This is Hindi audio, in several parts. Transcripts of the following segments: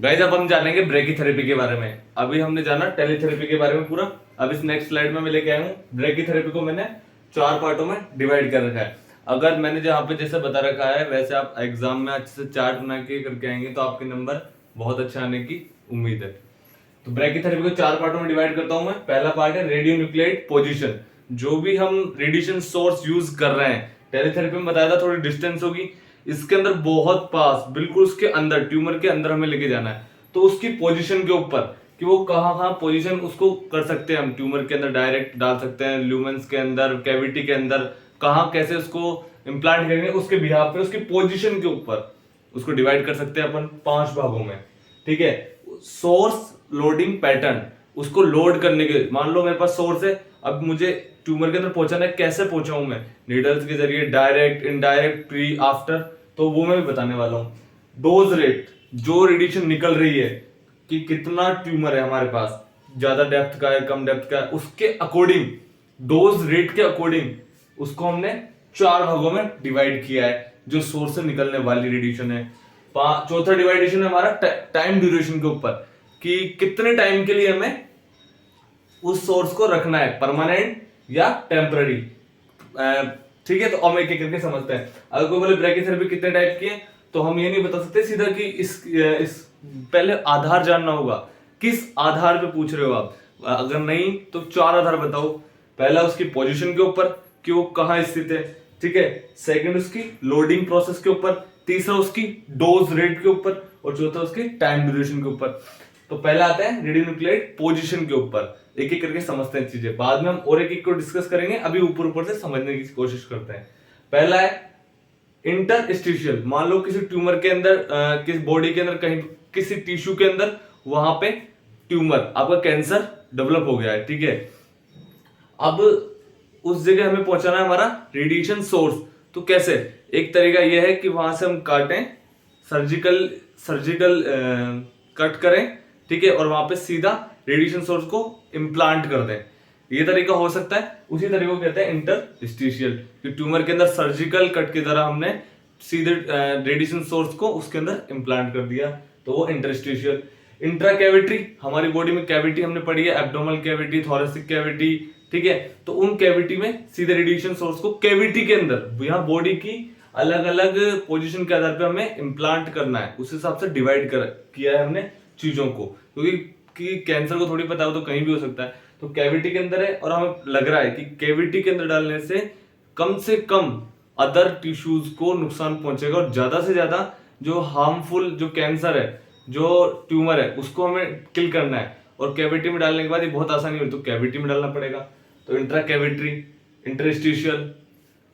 गाइस अब हम जानेंगे ब्रेकीथेरेपी के बारे में। अभी हमने जाना टेलीथेरेपी के बारे में पूरा। अब इस नेक्स्ट स्लाइड में मैं लेके आया हूँ। ब्रेकीथेरेपी को मैंने 4 पार्टों में डिवाइड कर रखा है। अगर मैंने जहाँ पे जैसे बता रखा है वैसे आप एग्जाम में अच्छे से चार्ट बना के करके आएंगे तो आपके नंबर बहुत अच्छे आने की उम्मीद है। तो ब्रेकीथेरेपी को 4 पार्टों में डिवाइड करता हूं मैं। पहला पार्ट है रेडियो न्यूक्लियाइड पोजीशन। जो भी हम रेडिएशन सोर्स यूज कर रहे हैं, टेलीथेरेपी में बताया था थोड़ी डिस्टेंस होगी, इसके अंदर बहुत पास बिल्कुल उसके अंदर ट्यूमर के अंदर हमें लेके जाना है। तो उसकी पोजीशन के ऊपर कि वो कहाँ कहाँ पोजीशन उसको कर सकते हैं, हम ट्यूमर के अंदर डायरेक्ट डाल सकते हैं, ल्यूमेंस के अंदर, कैविटी के अंदर, कहाँ कैसे उसको इम्प्लांट करेंगे उसके बिहाफ पे, उसकी पोजीशन के ऊपर उसको डिवाइड कर सकते हैं अपन 5 भागों में। ठीक है। सोर्स लोडिंग पैटर्न, उसको लोड करने के, मान लो मेरे पास सोर्स है, अब मुझे ट्यूमर के अंदर पहुंचाना है, कैसे पहुंचाऊं मैं, नीडल्स के जरिए, डायरेक्ट, इनडायरेक्ट, प्री, आफ्टर, तो वो मैं भी बताने वाला हूं। डोज रेट, जो रेडिएशन निकल रही है कि कितना ट्यूमर है हमारे पास, ज्यादा डेप्थ का है, कम डेप्थ का है, उसके अकॉर्डिंग, डोज रेट के अकॉर्डिंग उसको हमने 4 भागों में डिवाइड किया है जो सोर्स से निकलने वाली रेडिएशन है। चौथा डिवाइडेशन है हमारा टाइम ड्यूरेशन के ऊपर कि कितने टाइम के लिए हमें उस सोर्स को रखना है, परमानेंट या टेम्पररी। ठीक है, तो हम एक एक करके समझते हैं। अगर कोई बोले ब्रेकीथेरेपी कितने टाइप की है, तो हम ये नहीं बता सकते सीधा कि इस पहले आधार जानना होगा, किस आधार पे पूछ रहे हो आप। अगर नहीं तो 4 आधार बताओ। पहला उसकी पोजीशन के ऊपर कि वो कहाँ स्थित है। ठीक है। सेकंड उसकी लोडिंग प्रोसेस के ऊपर, तीसरा उसकी डोज रेट के ऊपर, और चौथा उसकी टाइम ड्यूरेशन के ऊपर। तो पहला आता है रेडियो न्यूक्लियाइड पोजीशन के ऊपर। एक एक करके समझते हैं चीजें, बाद में हम और एक एक को डिस्कस करेंगे, अभी ऊपर ऊपर से समझने की कोशिश करते हैं। पहला है इंटरस्टिशियल। मान लो किसी ट्यूमर के अंदर, किसी बॉडी के अंदर, कहीं किसी टिश्यू के अंदर, वहां पे ट्यूमर, आपका कैंसर डेवलप हो गया है। ठीक है। अब उस जगह हमें पहुंचाना है हमारा रेडिएशन सोर्स। तो कैसे? एक तरीका यह है कि वहां से हम काटें, सर्जिकल कट करें, ठीक है, और वहां पे सीधा रेडिएशन सोर्स को इम्प्लांट कर दें। ये तरीका हो सकता है। उसी तरीके को कहते हैं इंटरस्टिशियल, कि ट्यूमर के अंदर सर्जिकल कट की तरह हमने सीधे रेडिएशन सोर्स को उसके अंदर इम्प्लांट कर दिया, तो वो इंटरस्टिशियल। इंट्रा कैविटी, हमारी बॉडी में कैविटी हमने पढ़ी है, एब्डोमिनल कैविटी, थोरेसिक कैविटी। ठीक है। तो उन कैविटी में सीधे रेडिएशन सोर्स को कैविटी के अंदर, यहाँ बॉडी की अलग अलग पोजीशन के आधार पे हमें इम्प्लांट करना है, उस हिसाब से डिवाइड किया है हमने चीजों को, क्योंकि कैंसर को थोड़ी पता हो तो कहीं भी हो सकता है। तो कैविटी के अंदर है, और हमें लग रहा है कि कैविटी के अंदर डालने से कम अदर टिश्यूज को नुकसान पहुंचेगा, और ज्यादा से ज्यादा जो हार्मफुल, जो कैंसर है, जो ट्यूमर है, उसको हमें किल करना है। और कैविटी में डालने के बाद ये बहुत आसानी हुई, तो कैविटी में डालना पड़ेगा। तो इंट्रा कैविटरी, इंटरस्टिशियल।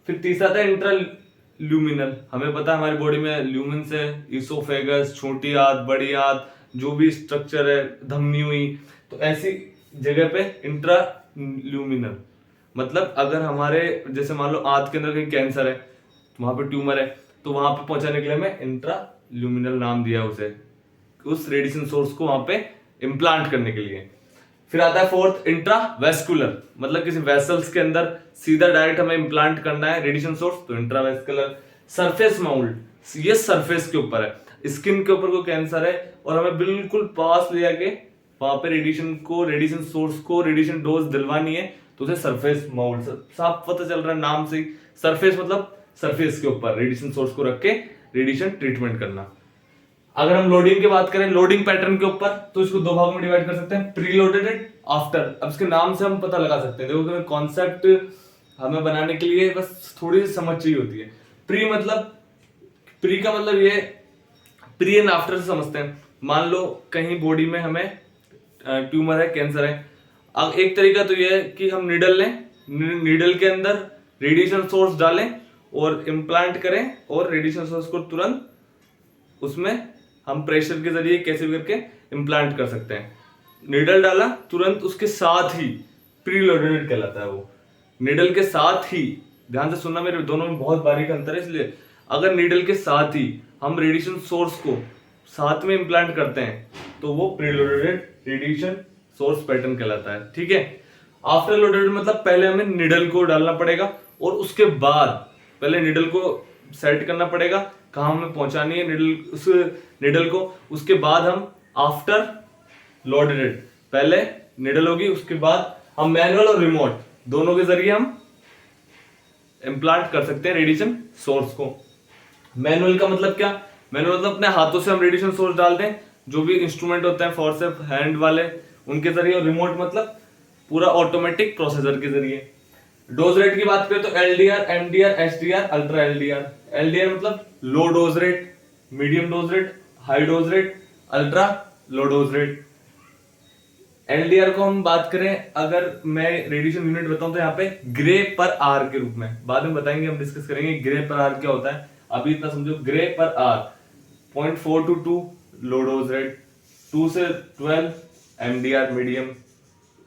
फिर तीसरा था इंट्रा ल्यूमिनल। हमें पता है हमारी बॉडी में ल्यूमिन्स है, इसोफेगस, छोटी आंत, बड़ी आंत, जो भी स्ट्रक्चर है, धमनी हुई, तो ऐसी जगह पे इंट्रा ल्यूमिनल। मतलब अगर हमारे जैसे मान लो आंत के अंदर कहीं कैंसर है, वहां पे ट्यूमर है, तो वहां पे पहुंचाने के लिए हमें इंट्रा ल्यूमिनल नाम दिया उसे, उस रेडिएशन सोर्स को वहां पे इम्प्लांट करने के लिए। फिर आता है फोर्थ इंट्रावेस्कुलर, मतलब किसी वेसल्स के अंदर सीधा डायरेक्ट हमें इम्प्लांट करना है रेडिएशन सोर्स, तो इंट्रावेस्कुलर। सरफेस माउल्ट, ये सरफेस के ऊपर है, स्किन के ऊपर कोई कैंसर है और हमें बिल्कुल पास ले जाके वहां पे रेडिएशन सोर्स को रेडिएशन डोज दिलवानी है, तो उसे सरफेस माउल्ट, साफ पता चल रहा है नाम से, सरफेस मतलब सरफेस के ऊपर रेडिएशन सोर्स को रख के रेडिएशन ट्रीटमेंट करना। अगर हम लोडिंग की बात करें, लोडिंग पैटर्न के ऊपर, तो इसको 2 भागों में डिवाइड कर सकते हैं, प्रीलोडेड, आफ्टर। अब इसके नाम से हम पता लगा सकते हैं। देखो कॉन्सेप्ट हमें बनाने के लिए बस थोड़ी सी समझ चाहिए होती है। प्री का मतलब ये प्री एंड आफ्टर से समझते हैं। मान लो कहीं बॉडी में हमें ट्यूमर है, कैंसर है। अब एक तरीका तो ये है कि हम नीडल लें, नीडल के अंदर रेडिएशन सोर्स डालें और इम्प्लांट करें, और रेडिएशन सोर्स को तुरंत उसमें हम प्रेशर के जरिए कैसे भी करके इम्प्लांट कर सकते हैं। नीडल डाला, तुरंत उसके साथ ही प्रीलोडेड कहलाता है वो। नीडल के साथ ही, ध्यान से सुनना, मेरे दोनों में बहुत बारीक अंतर है, इसलिए अगर नीडल के साथ ही हम रेडिएशन सोर्स को साथ में इम्प्लांट करते हैं तो वो प्रीलोडेड रेडिएशन सोर्स पैटर्न कहलाता है। ठीक है। आफ्टर लोडेड मतलब पहले हमें नीडल को डालना पड़ेगा, और उसके बाद पहले नीडल को सेट करना पड़ेगा, कहाँ हमें पहुंचानी है निडल, उस निडल को। उसके बाद हम आफ्टर लोडेड, पहले निडल होगी, उसके बाद हम मैनुअल और रिमोट दोनों के जरिए हम इम्प्लांट कर सकते हैं रेडिएशन सोर्स को। मैनुअल का मतलब क्या? मैनुअल मतलब अपने हाथों से हम रेडिएशन सोर्स डालते हैं, जो भी इंस्ट्रूमेंट होते हैं फोर्सेप हैंड वाले उनके जरिए। और रिमोट मतलब पूरा ऑटोमेटिक प्रोसेसर के जरिए। डोज रेट की बात करें तो LDR, MDR, SDR, ultra LDR. LDR मतलब low dose rate, medium dose rate, high dose rate, ultra low dose rate. LDR को हम बात करें, अगर मैं रेडिएशन यूनिट बताऊं तो यहाँ पे ग्रे पर आर के रूप में, बाद में बताएंगे, हम डिस्कस करेंगे ग्रे पर आर क्या होता है। अभी इतना समझो, gray per hour 0.4 to 2 low dose rate, 2 से 12 एमडीआर मीडियम,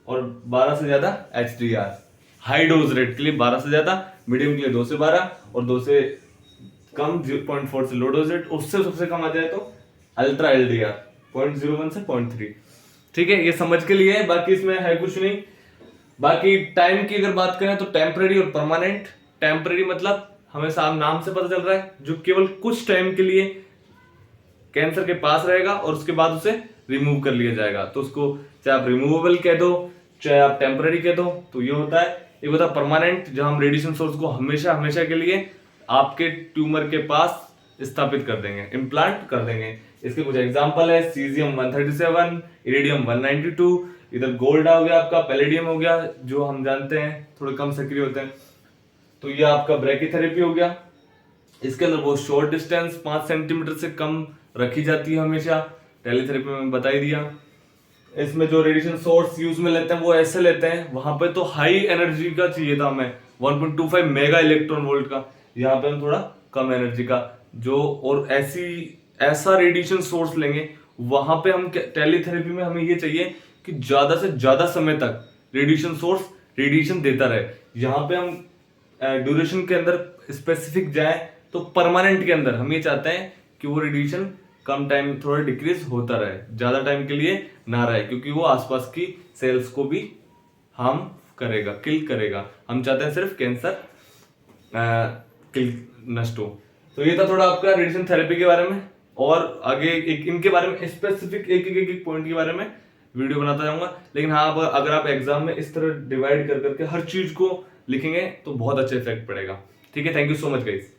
और 12 से ज्यादा एचडीआर। हाई डोज रेट के लिए 12 से ज्यादा, मीडियम के लिए 2 से 12, और 2 से कम 0.4 से लो डोज रेट, उससे सबसे कम आ जाए तो अल्ट्रा एलडीआर 0.01 से 0.3। ठीक है, ये समझ के लिए है, बाकी इसमें है कुछ नहीं। बाकी टाइम की अगर बात करें तो टेम्पररी और परमानेंट। टेम्पररी मतलब हमें साफ नाम से पता चल रहा है, जो केवल कुछ टाइम के लिए कैंसर के पास रहेगा और उसके बाद उसे रिमूव कर लिया जाएगा, तो उसको चाहे आप रिमूवेबल कह दो, चाहे आप टेम्पररी कह दो, तो ये होता है। एक होता है परमानेंट, जहां हम रेडिएशन सोर्स को हमेशा हमेशा के लिए आपके ट्यूमर के पास स्थापित कर देंगे, इम्प्लांट कर देंगे। इसके कुछ एग्जांपल है, सीजियम 137, इरिडियम 192, इधर गोल्ड हो गया आपका, पैलेडियम हो गया, जो हम जानते हैं थोड़े कम सक्रिय होते हैं, तो ये आपका ब्रैकीथेरेपी हो गया। इसके अंदर वो शॉर्ट डिस्टेंस 5 सेंटीमीटर से कम रखी जाती है हमेशा, टेलीथेरेपी में बता ही दिया। इसमें जो रेडिएशन सोर्स यूज में लेते हैं वो ऐसे लेते हैं, वहां पे तो हाई एनर्जी का चाहिए था हमें, 1.25 मेगा इलेक्ट्रॉन वोल्ट का, यहाँ पे हम थोड़ा कम एनर्जी का जो, और ऐसा रेडिएशन सोर्स लेंगे। वहां पे हम टेलीथेरेपी में हमें ये चाहिए कि ज्यादा से ज्यादा समय तक रेडिएशन सोर्स रेडिएशन देता रहे। यहाँ पे हम ड्यूरेशन के अंदर स्पेसिफिक जाए तो परमानेंट के अंदर हम ये चाहते हैं कि वो रेडिएशन कम टाइम थोड़ा डिक्रीज होता रहे, ज्यादा टाइम के लिए ना रहे, क्योंकि वो आसपास की सेल्स को भी हार्म करेगा, किल करेगा। हम चाहते हैं सिर्फ कैंसर किल नष्ट हो। तो ये था थोड़ा आपका रेडिएशन थेरेपी के बारे में, और आगे एक इनके बारे में स्पेसिफिक एक पॉइंट के बारे में वीडियो बनाता जाऊंगा। लेकिन हाँ, अगर आप एग्जाम में इस तरह डिवाइड कर करके हर चीज को लिखेंगे तो बहुत अच्छा इफेक्ट पड़ेगा। ठीक है, thank you so much guys.